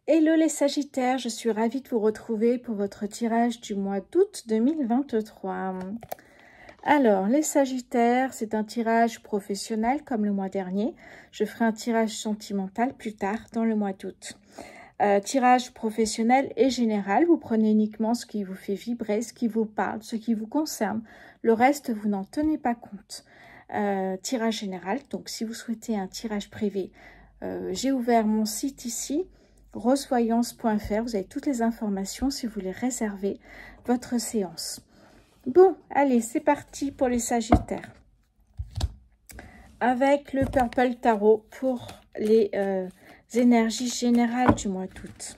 Hello les Sagittaires, je suis ravie de vous retrouver pour votre tirage du mois d'août 2023. Alors, les Sagittaires, c'est un tirage professionnel comme le mois dernier. Je ferai un tirage sentimental plus tard dans le mois d'août. Tirage professionnel et général, vous prenez uniquement ce qui vous fait vibrer, ce qui vous parle, ce qui vous concerne. Le reste, vous n'en tenez pas compte. Tirage général, donc si vous souhaitez un tirage privé, j'ai ouvert mon site ici, rosevoyance.fr, vous avez toutes les informations si vous voulez réserver votre séance. Bon, allez, c'est parti pour les Sagittaires. Avec le Purple Tarot pour les énergies générales du mois d'août.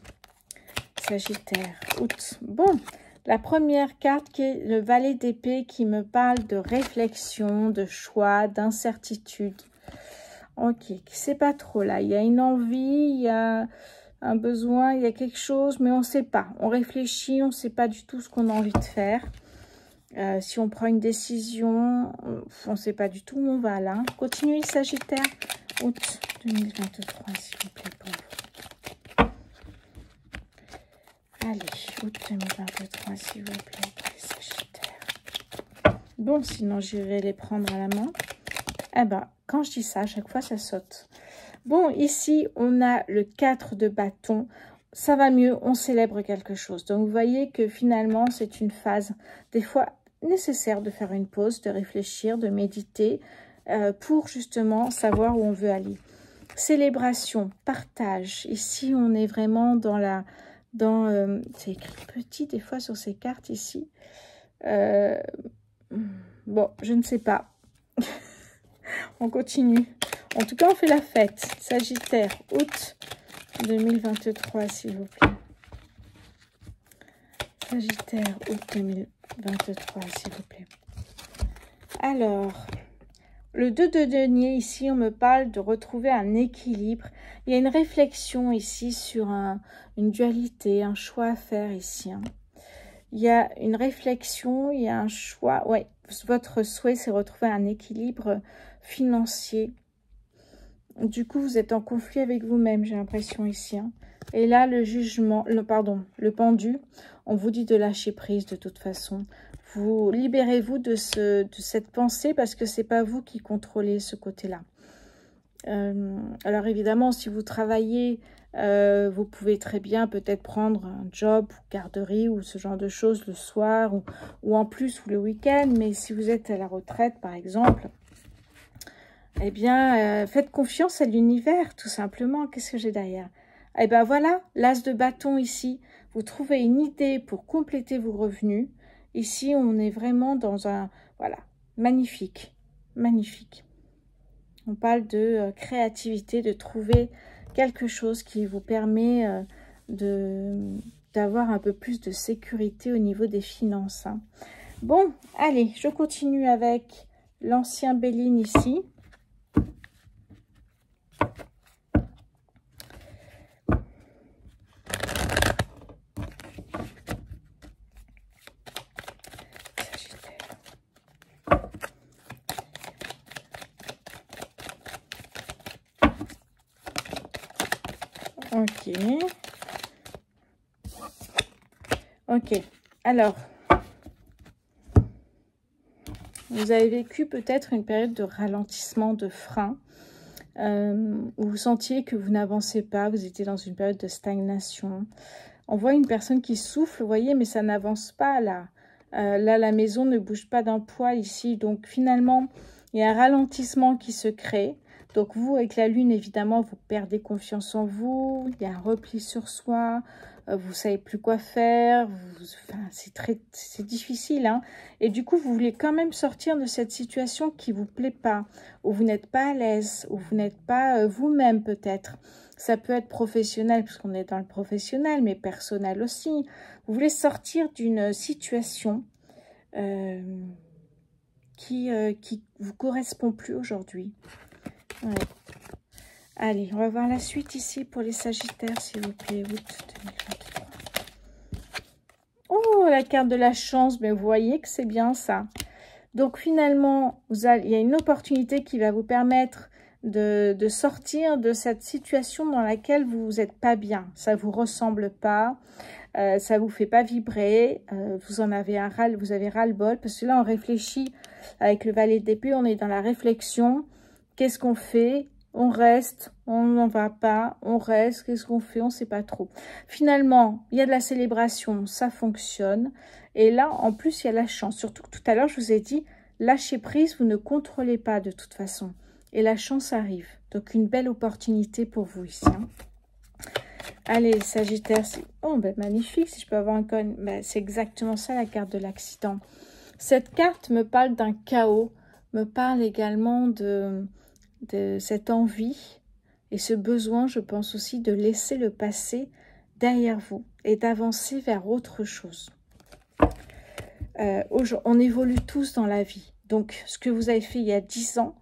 Sagittaire, août. Bon, la première carte qui est le valet d'épée qui me parle de réflexion, de choix, d'incertitude. Ok, c'est pas trop là. Il y a une envie, il y a un besoin, il y a quelque chose, mais on ne sait pas. On réfléchit, on ne sait pas du tout ce qu'on a envie de faire. Si on prend une décision, on ne sait pas du tout où on va là. Continuez, Sagittaire. Août 2023, s'il vous plaît, pour vous. Allez, août 2023, s'il vous plaît, pour les Sagittaires. Bon, sinon, j'irai les prendre à la main. Eh ben, quand je dis ça, à chaque fois, ça saute. Bon, ici, on a le 4 de bâton. Ça va mieux, on célèbre quelque chose. Donc, vous voyez que finalement, c'est une phase, des fois, nécessaire de faire une pause, de réfléchir, de méditer, pour justement savoir où on veut aller. Célébration, partage. Ici, on est vraiment dans la... c'est écrit petit, des fois, sur ces cartes, ici. Bon, je ne sais pas. On continue. En tout cas, on fait la fête. Sagittaire, août 2023, s'il vous plaît. Sagittaire, août 2023, s'il vous plaît. Alors, le 2 de denier, ici, on me parle de retrouver un équilibre. Il y a une réflexion ici sur une dualité, un choix à faire ici. Hein. Il y a une réflexion, il y a un choix. Ouais, votre souhait, c'est retrouver un équilibre financier. Du coup, vous êtes en conflit avec vous-même, j'ai l'impression ici. Hein. Et là, le jugement, le pendu, on vous dit de lâcher prise de toute façon. Vous libérez-vous de cette pensée parce que c'est pas vous qui contrôlez ce côté-là. Alors évidemment, si vous travaillez, vous pouvez très bien peut-être prendre un job, garderie ou ce genre de choses le soir ou en plus ou le week-end. Mais si vous êtes à la retraite, par exemple... Eh bien, faites confiance à l'univers, tout simplement. Qu'est-ce que j'ai derrière? Eh bien, voilà, l'as de bâton ici. Vous trouvez une idée pour compléter vos revenus. Ici, on est vraiment dans un... Voilà, magnifique. Magnifique. On parle de créativité, de trouver quelque chose qui vous permet d'avoir un peu plus de sécurité au niveau des finances. Hein. Bon, allez, je continue avec l'ancien Béline ici. Ok. Ok. Alors, vous avez vécu peut-être une période de ralentissement, de frein, où vous sentiez que vous n'avancez pas, vous étiez dans une période de stagnation. On voit une personne qui souffle, vous voyez, mais ça n'avance pas là. Là, la maison ne bouge pas d'un poil ici. Donc, finalement, il y a un ralentissement qui se crée. Donc, vous, avec la lune, évidemment, vous perdez confiance en vous. Il y a un repli sur soi. Vous ne savez plus quoi faire. C'est difficile. Hein. Et du coup, vous voulez quand même sortir de cette situation qui ne vous plaît pas, où vous n'êtes pas à l'aise, où vous n'êtes pas vous-même peut-être. Ça peut être professionnel, puisqu'on est dans le professionnel, mais personnel aussi. Vous voulez sortir d'une situation qui vous correspond plus aujourd'hui. Ouais. Allez, on va voir la suite ici pour les Sagittaires, s'il vous plaît. Août 2023. Oh, la carte de la chance, mais vous voyez que c'est bien ça. Donc finalement, il y a une opportunité qui va vous permettre de sortir de cette situation dans laquelle vous n'êtes pas bien. Ça vous ressemble pas, ça vous fait pas vibrer, vous avez ras-le-bol, parce que là on réfléchit avec le valet d'épée, on est dans la réflexion. Qu'est-ce qu'on fait? On reste, on n'en va pas, on reste, qu'est-ce qu'on fait? On ne sait pas trop. Finalement, il y a de la célébration, ça fonctionne. Et là, en plus, il y a la chance. Surtout que tout à l'heure, je vous ai dit, lâchez prise, vous ne contrôlez pas de toute façon. Et la chance arrive. Donc, une belle opportunité pour vous ici. Hein. Allez, Sagittaire, c'est magnifique. Si je peux avoir encore une... c'est exactement ça, la carte de l'accident. Cette carte me parle d'un chaos, me parle également de cette envie et ce besoin, je pense aussi, de laisser le passé derrière vous et d'avancer vers autre chose. On évolue tous dans la vie. Donc, ce que vous avez fait il y a 10 ans,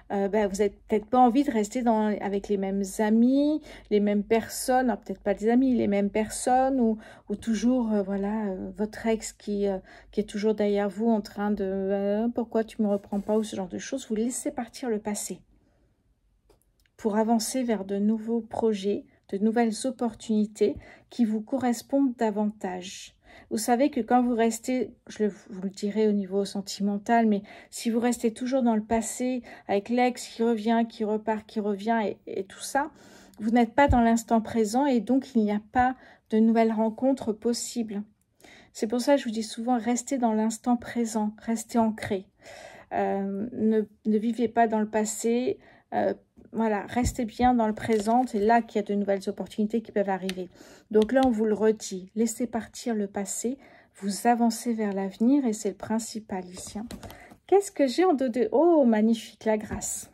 vous n'avez peut-être pas envie de rester avec les mêmes amis, les mêmes personnes, peut-être pas des amis, les mêmes personnes, ou toujours, votre ex qui est toujours derrière vous en train de pourquoi tu me reprends pas, ou ce genre de choses. Vous laissez partir le passé pour avancer vers de nouveaux projets, de nouvelles opportunités qui vous correspondent davantage. Vous savez que quand vous restez, vous le dirai au niveau sentimental, mais si vous restez toujours dans le passé, avec l'ex qui revient, qui repart, qui revient, et tout ça, vous n'êtes pas dans l'instant présent et donc il n'y a pas de nouvelles rencontres possibles. C'est pour ça que je vous dis souvent, restez dans l'instant présent, restez ancré. Ne vivez pas dans le passé, voilà, restez bien dans le présent, c'est là qu'il y a de nouvelles opportunités qui peuvent arriver. Donc là, on vous le redit, laissez partir le passé, vous avancez vers l'avenir et c'est le principal ici. Hein. Qu'est-ce que j'ai en dos de... Oh, magnifique, la grâce.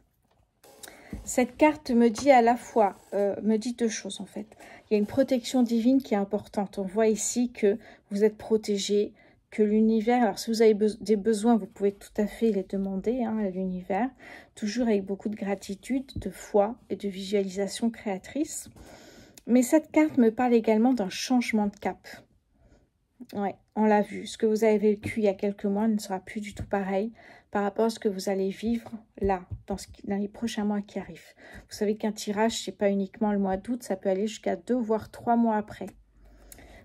Cette carte me dit à la fois, me dit deux choses en fait. Il y a une protection divine qui est importante. On voit ici que vous êtes protégé, que l'univers, alors si vous avez des besoins, vous pouvez tout à fait les demander à l'univers, toujours avec beaucoup de gratitude, de foi et de visualisation créatrice. Mais cette carte me parle également d'un changement de cap. Ouais, on l'a vu, ce que vous avez vécu il y a quelques mois ne sera plus du tout pareil par rapport à ce que vous allez vivre là, dans les prochains mois qui arrivent. Vous savez qu'un tirage, ce n'est pas uniquement le mois d'août, ça peut aller jusqu'à 2 voire 3 mois après.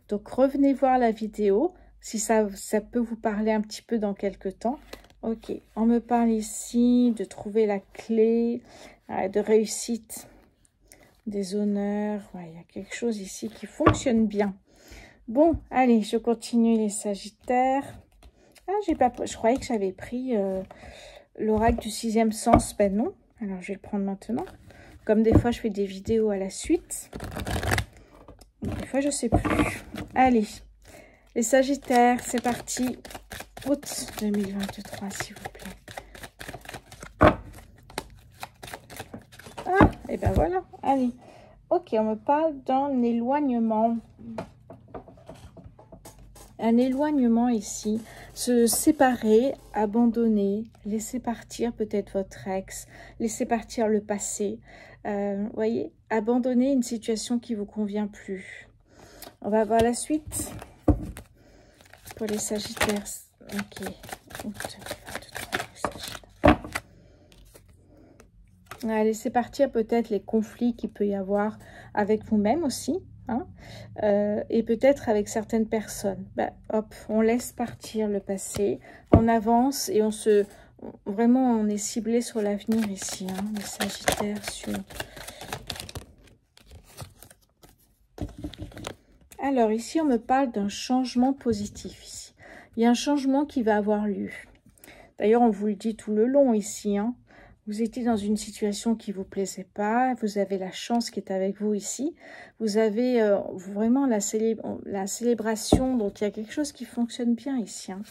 Donc revenez voir la vidéo, si ça peut vous parler un petit peu dans quelques temps. Ok, on me parle ici de trouver la clé, de réussite, des honneurs. Ouais, il y a quelque chose ici qui fonctionne bien. Bon, allez, je continue les Sagittaires. Ah, je croyais que j'avais pris l'oracle du 6e sens. Ben non, alors je vais le prendre maintenant. Comme des fois, je fais des vidéos à la suite. Des fois, je ne sais plus. Allez, les Sagittaires, c'est parti. Août 2023, s'il vous plaît. Ah, et ben voilà, allez. Ok, on me parle d'un éloignement. Un éloignement ici. Se séparer, abandonner, laisser partir peut-être votre ex, laisser partir le passé. Voyez, abandonner une situation qui ne vous convient plus. On va voir la suite pour les Sagittaires. Ok. Laissez partir peut-être les conflits qu'il peut y avoir avec vous-même aussi. Hein, et peut-être avec certaines personnes. Hop, on laisse partir le passé, on avance et vraiment on est ciblé sur l'avenir ici, hein, les Sagittaires sur... Alors ici on me parle d'un changement positif ici. Il y a un changement qui va avoir lieu. D'ailleurs on vous le dit tout le long ici, hein. Vous étiez dans une situation qui ne vous plaisait pas, vous avez la chance qui est avec vous ici, vous avez vraiment la célébration, donc il y a quelque chose qui fonctionne bien ici. Hein.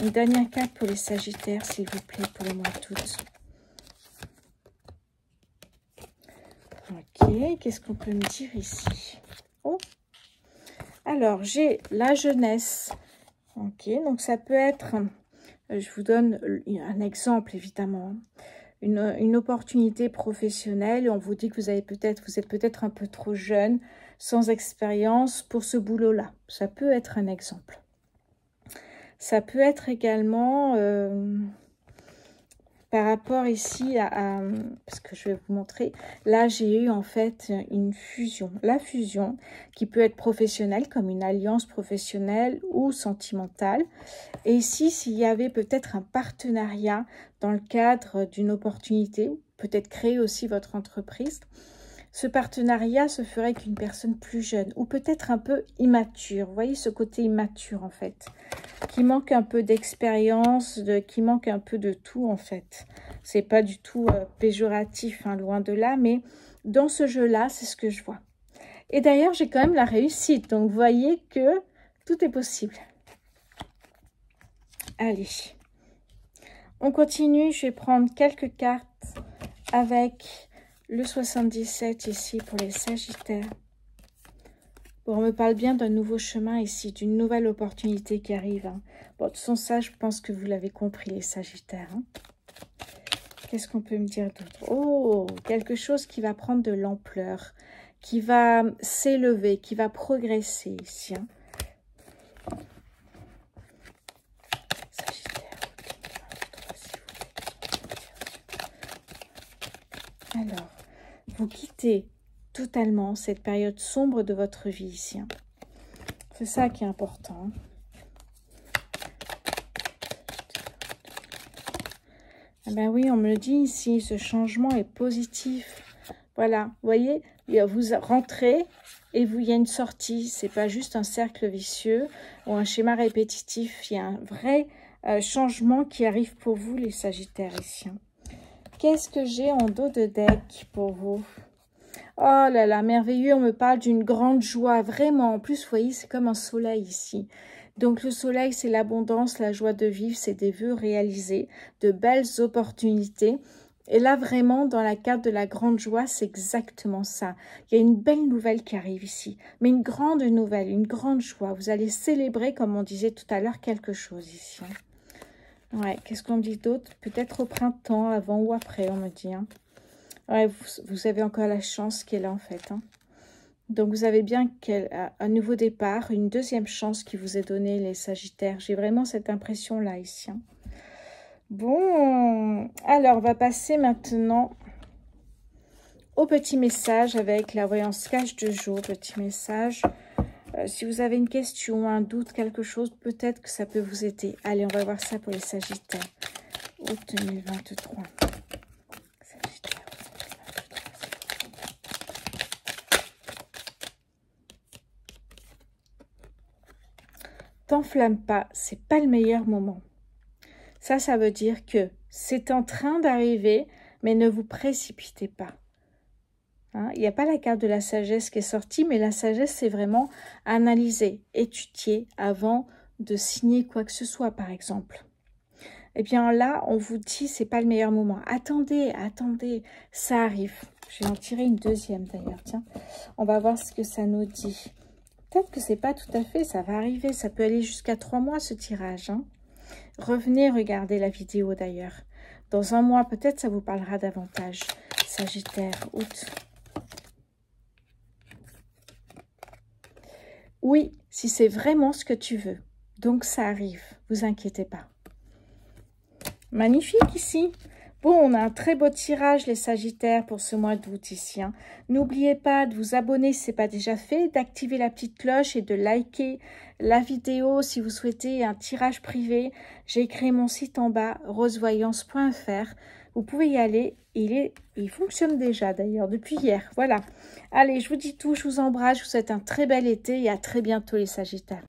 Une dernière carte pour les Sagittaires, s'il vous plaît, pour le mois d'août. Ok, qu'est-ce qu'on peut me dire ici? Oh, alors j'ai la jeunesse. Ok, donc ça peut être, je vous donne un exemple évidemment, une opportunité professionnelle. On vous dit que vous êtes peut-être un peu trop jeune, sans expérience pour ce boulot-là. Ça peut être un exemple. Ça peut être également par rapport ici parce que je vais vous montrer, là j'ai eu en fait une fusion. La fusion qui peut être professionnelle, comme une alliance professionnelle ou sentimentale. Et ici, s'il y avait peut-être un partenariat dans le cadre d'une opportunité, peut-être créer aussi votre entreprise, ce partenariat se ferait avec une personne plus jeune ou peut-être un peu immature. Vous voyez ce côté immature en fait, qui manque un peu d'expérience, qui manque un peu de tout en fait. C'est pas du tout péjoratif, hein, loin de là, mais dans ce jeu-là, c'est ce que je vois. Et d'ailleurs, j'ai quand même la réussite, donc vous voyez que tout est possible. Allez, on continue. Je vais prendre quelques cartes avec le 77 ici pour les Sagittaires. Bon, on me parle bien d'un nouveau chemin ici, d'une nouvelle opportunité qui arrive. Hein. Bon, de toute façon, ça, je pense que vous l'avez compris, les Sagittaires. Hein. Qu'est-ce qu'on peut me dire d'autre? Oh, quelque chose qui va prendre de l'ampleur, qui va s'élever, qui va progresser ici. Hein. Alors, vous quittez totalement cette période sombre de votre vie ici. Hein. C'est ça qui est important. Ah ben oui, on me le dit ici, ce changement est positif. Voilà, vous voyez, vous rentrez et il y a une sortie. C'est pas juste un cercle vicieux ou un schéma répétitif. Il y a un vrai changement qui arrive pour vous, les Sagittaires ici. Hein. Qu'est-ce que j'ai en dos de deck pour vous? Oh là là, merveilleux, on me parle d'une grande joie, vraiment. En plus, vous voyez, c'est comme un soleil ici. Donc, le soleil, c'est l'abondance, la joie de vivre, c'est des vœux réalisés, de belles opportunités. Et là, vraiment, dans la carte de la grande joie, c'est exactement ça. Il y a une belle nouvelle qui arrive ici, mais une grande nouvelle, une grande joie. Vous allez célébrer, comme on disait tout à l'heure, quelque chose ici. Ouais, qu'est-ce qu'on dit d'autre? Peut-être au printemps, avant ou après, on me dit. Hein. Ouais, vous avez encore la chance qui est là, en fait. Hein. Donc, vous avez bien un nouveau départ, une deuxième chance qui vous est donnée, les Sagittaires. J'ai vraiment cette impression-là, ici. Hein. Bon, alors, on va passer maintenant au petit message avec la voyance cache de jour. Petit message. Si vous avez une question, un doute, quelque chose, peut-être que ça peut vous aider. Allez, on va voir ça pour les Sagittaires. Août 2023. Sagittaire. T'enflamme pas, c'est pas le meilleur moment. Ça veut dire que c'est en train d'arriver, mais ne vous précipitez pas. Hein, il n'y a pas la carte de la sagesse qui est sortie, mais la sagesse, c'est vraiment analyser, étudier avant de signer quoi que ce soit, par exemple. Eh bien là, on vous dit, c'est pas le meilleur moment. Attendez, attendez, ça arrive. Je vais en tirer une deuxième d'ailleurs, tiens. On va voir ce que ça nous dit. Peut-être que c'est pas tout à fait, ça va arriver. Ça peut aller jusqu'à 3 mois, ce tirage. Hein. Revenez regarder la vidéo d'ailleurs. Dans un mois, peut-être ça vous parlera davantage. Sagittaire, août. Oui, si c'est vraiment ce que tu veux. Donc, ça arrive. Vous inquiétez pas. Magnifique ici. Bon, on a un très beau tirage, les Sagittaires, pour ce mois d'août ici. Hein. N'oubliez pas de vous abonner si ce n'est pas déjà fait, d'activer la petite cloche et de liker la vidéo si vous souhaitez un tirage privé. J'ai créé mon site en bas, rosevoyance.fr. Vous pouvez y aller. Il fonctionne déjà d'ailleurs depuis hier. Voilà. Allez, je vous dis tout. Je vous embrasse. Je vous souhaite un très bel été et à très bientôt les Sagittaires.